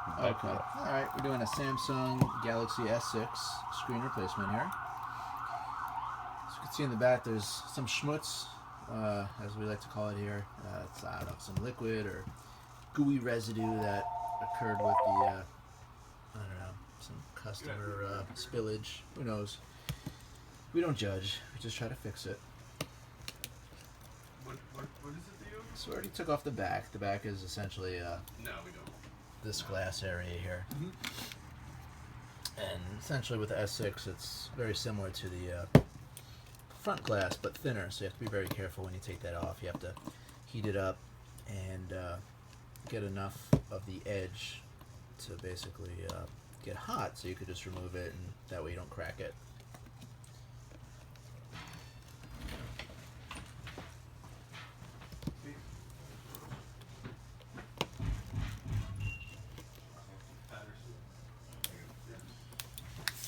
Okay. All right. We're doing a Samsung Galaxy S6 screen replacement here. As you can see in the back, there's some schmutz, as we like to call it here. It's I don't know, some liquid or gooey residue that occurred with the I don't know, some customer spillage. Who knows? We don't judge. We just try to fix it. What is it that you? So we already took off the back. The back is essentially No, we don't. this glass area here. And essentially with the S6, it's very similar to the front glass, but thinner. So you have to be very careful when you take that off. You have to heat it up and get enough of the edge to basically get hot, so you could just remove it, and that way you don't crack it.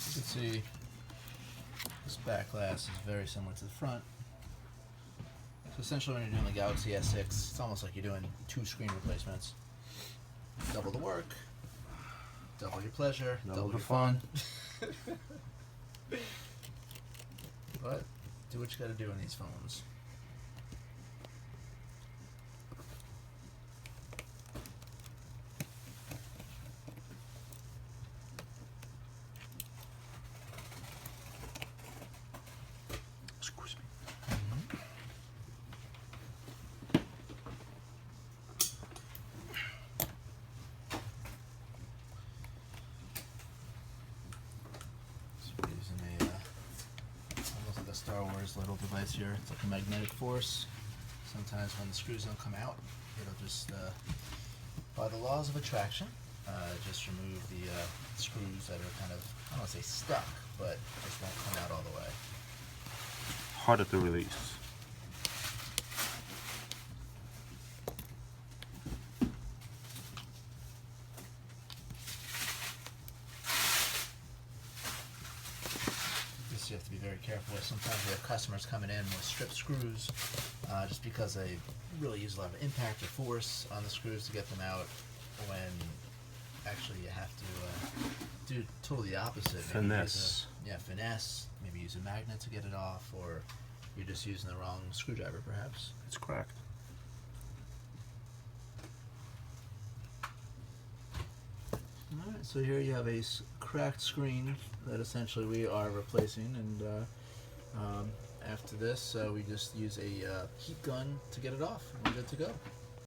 You can see this back glass is very similar to the front. So essentially when you're doing the Galaxy S6, it's almost like you're doing two screen replacements. Double the work, double your pleasure, double your fun. But do what you gotta do in these phones. Excuse me. So we're using almost like a Star Wars little device here. It's like a magnetic force. Sometimes when the screws don't come out, it'll just, by the laws of attraction, just remove the screws that are kind of, I don't want to say stuck, but just won't come out all the way. Harder to release. This you have to be very careful with. Sometimes we have customers coming in with stripped screws just because they really use a lot of impact or force on the screws to get them out, when actually you have to do totally the opposite. Maybe Finesse. Finesse. Maybe use a magnet to get it off, or you're just using the wrong screwdriver perhaps. It's cracked. Alright, so here you have a cracked screen that essentially we are replacing, and after this we just use a heat gun to get it off, and we're good to go.